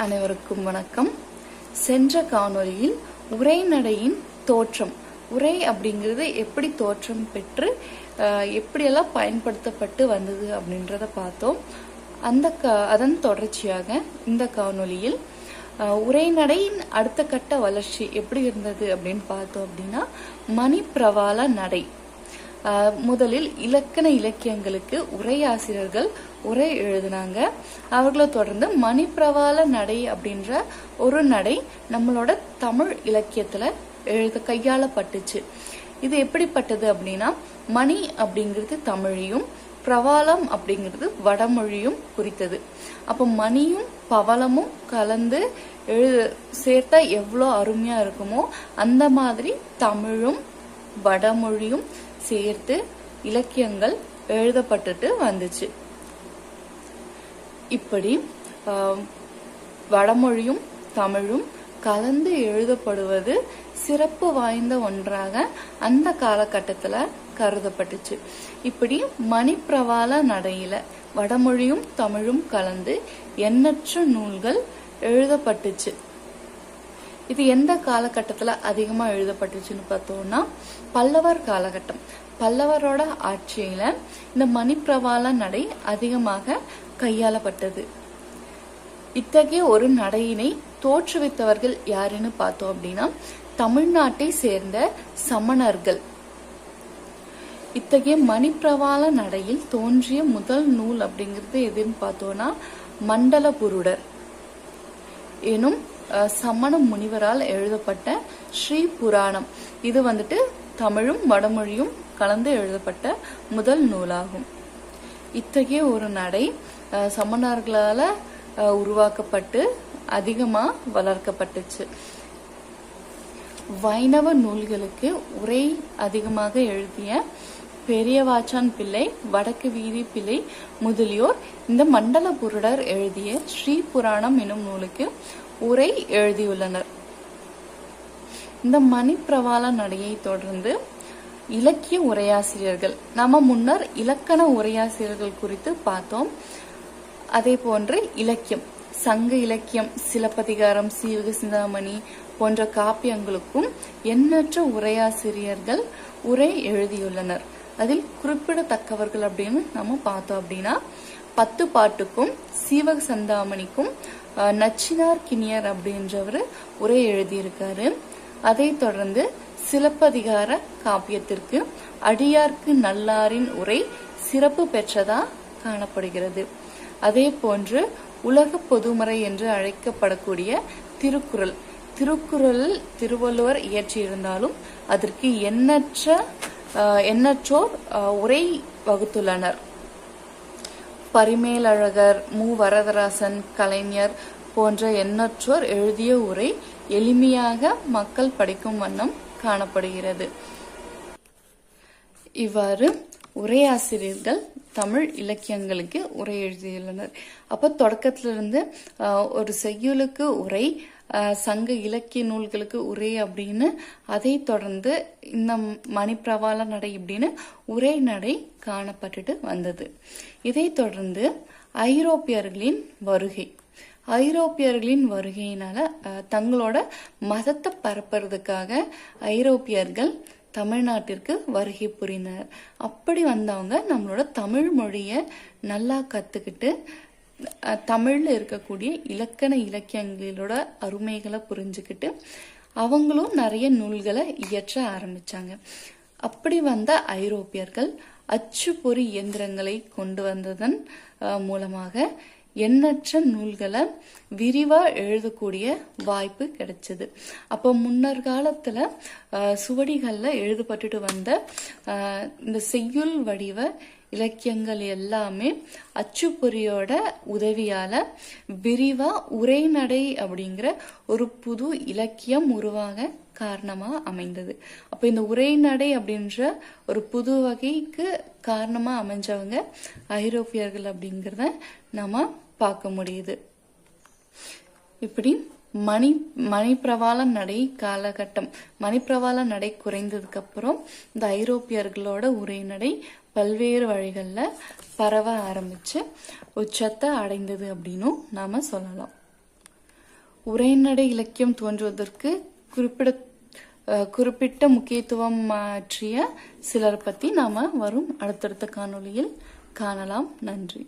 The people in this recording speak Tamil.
அனைவருக்கும் வணக்கம். சென்ற காணொளியில் உரைநடையின் தோற்றம், உரை அப்படிங்கிறது எப்படி தோற்றம் பெற்று எப்படியெல்லாம் பயன்படுத்தப்பட்டு வந்தது அப்படின்றத பார்த்தோம். அதன் தொடர்ச்சியாக இந்த காணொளியில் உரைநடையின் அடுத்த கட்ட வளர்ச்சி எப்படி இருந்தது அப்படின்னு பார்த்தோம். அப்படின்னா மணிப்பிரவாள நடை. முதலில் இலக்கண இலக்கியங்களுக்கு உரையாசிரியர்கள் உரை எழுதினாங்க. அவர்களை தொடர்ந்து மணிப்பிரவாள நடை அப்படின்ற ஒரு நடை நம்மளோட தமிழ் இலக்கியத்துல கையாளப்பட்டுச்சு. இது எப்படிப்பட்டது அப்படின்னா, மணி அப்படிங்கிறது தமிழையும், பிரவாளம் அப்படிங்கிறது வடமொழியும் குறித்தது. அப்போ மணியும் பவளமும் கலந்து சேர்த்தா எவ்வளோ அருமையா இருக்குமோ அந்த மாதிரி தமிழும் வடமொழியும் சேர்த்து இலக்கியங்கள் எழுதப்பட்டுட்டு வந்துச்சு. இப்படி வடமொழியும் தமிழும் கலந்து எழுதப்படுவது சிறப்பு வாய்ந்த ஒன்றாக அந்த காலகட்டத்துல கருதப்பட்டுச்சு. இப்படி மணிப்பிரவாள நடையில வடமொழியும் தமிழும் கலந்து எண்ணற்ற நூல்கள் எழுதப்பட்டுச்சு. இது எந்த காலகட்டத்துல அதிகமா எழுதப்பட்டுச்சுன்னு பார்த்தோம்னா, பல்லவர் காலகட்டம். பல்லவரோட ஆட்சியில இந்த மணிப்பிரவாள நடை அதிகமாக கையாளப்பட்டது. இத்தகைய ஒரு நடையினை தோற்றுவித்தவர்கள் யாருன்னு பார்த்தோம் அப்படின்னா, தமிழ்நாட்டை சேர்ந்த சமணர்கள். இத்தகைய மணிப்பிரவாள நடையில் தோன்றிய முதல் நூல் அப்படிங்கிறது எதுன்னு பார்த்தோம்னா, மண்டலபுருடர் எனும் சமண முனிவரால் எழுதப்பட்ட ஸ்ரீ புராணம். இது தமிழும் வடமொழியும் கலந்து எழுதப்பட்ட முதல் நூலாகும். இத்தகைய ஒரு நடை சமணர்களால உருவாக்கப்பட்டு அதிகமா வளர்க்கப்பட்டுச்சு. வைணவ நூல்களுக்கு உரை அதிகமாக எழுதிய பெரியவாச்சான் பிள்ளை, வடக்கு வீதி பிள்ளை முதலியோர் இந்த மண்டலபுருடர் எழுதிய ஸ்ரீ புராணம் எனும் நூலுக்கு உரை எழுதியுள்ளனர். இந்த மணிப்பிரவாள நடையை தொடர்ந்து இலக்கிய உரையாசிரியர்கள், நாம முன்னர் இலக்கண உரையாசிரியர்கள் குறித்து பார்த்தோம். அதே போன்று இலக்கியம், சங்க இலக்கியம், சிலப்பதிகாரம், சீவக சிந்தாமணி போன்ற காப்பியங்களுக்கும் எண்ணற்ற உரையாசிரியர்கள் உரை எழுதியுள்ளனர். அதில் குறிப்பிடத்தக்கவர்கள் அப்படின்னு நம்ம பார்த்தோம் அப்படின்னா, 10 பாட்டுக்கும் சீவக சிந்தாமணிக்கும் நச்சினார் கிணியர் அப்படின்றவர் உரை எழுதியிருக்காரு. அதை தொடர்ந்து சிலப்பதிகார காப்பியத்திற்கு அடியார்க்கு நல்லாரின் உரை சிறப்பு பெற்றதா காணப்படுகிறது. அதே போன்று உலக பொதுமறை என்று அழைக்கப்படக்கூடிய திருக்குறளில் திருவள்ளுவர் இயற்றியிருந்தாலும் அதற்கு எண்ணற்றோர் உரை வகுத்துள்ளனர். பரிமேலழகர், மு வரதராசன், கலைஞர் போன்ற எண்ணற்றோர் எழுதிய உரை எளிமையாக மக்கள் படிக்கும் வண்ணம் காணப்படுகிறது. இவ்வாறு உரையாசிரியர்கள் தமிழ் இலக்கியங்களுக்கு உரை எழுதியுள்ளனர். அப்ப தொடக்கத்திலிருந்து ஒரு செய்யுளுக்கு உரை, சங்க இலக்கிய நூல்களுக்கு உரை அப்படின்னு, அதை தொடர்ந்து இந்த மணிப்பிரவாள நடை இப்படின்னு உரை நடை காணப்பட்டுட்டு வந்தது. இதை தொடர்ந்து ஐரோப்பியர்களின் வருகையினால தங்களோட மதத்தை பரப்புறதுக்காக ஐரோப்பியர்கள் தமிழ்நாட்டிற்கு வருகை புரிந்தனர். அப்படி வந்தவங்க நம்மளோட தமிழ் மொழிய நல்லா கத்துக்கிட்டு தமிழ்ல இருக்கக்கூடிய இலக்கண இலக்கியங்களோட அருமைகளை புரிஞ்சுக்கிட்டு அவங்களும் நிறைய நூல்களை இயற்ற ஆரம்பிச்சாங்க. அப்படி வந்த ஐரோப்பியர்கள் அச்சுப்பொறி இயந்திரங்களை கொண்டு வந்ததன் மூலமாக எண்ணற்ற நூல்களை விரிவா எழுதக்கூடிய வாய்ப்பு கிடைச்சது. அப்போ முன்னர் காலத்துல சுவடிகள்ல எழுதப்பட்டுட்டு வந்த இந்த செய்யுள் வடிவ இலக்கியங்கள் எல்லாமே அச்சுப்பொறியோட உதவியால விரிவா உரைநடை அப்படிங்கிற ஒரு புது இலக்கியம் உருவாக காரணமா அமைந்தது. அப்ப இந்த உரைநடை அப்படின்ற ஒரு புது வகைக்கு காரணமா அமைஞ்சவங்க ஐரோப்பியர்கள் அப்படிங்கிறத நாம பார்க்க முடியுது. இப்படி மணிப்பிரவாள நடை காலகட்டம், மணிப்பிரவாள நடை குறைந்ததுக்கு அப்புறம் இந்த ஐரோப்பியர்களோட உரைநடை பல்வேறு வழிகள்ல பரவ ஆரம்பிச்சு உச்சத்தை அடைந்தது அப்படின்னும் நாம சொல்லலாம். உரைநடை இலக்கியம் தோன்றுவதற்கு குறிப்பிட்ட முக்கியத்துவம் ஆற்றிய சிலர் பத்தி நாம வரும் அடுத்தடுத்த காணொளியில் காணலாம். நன்றி.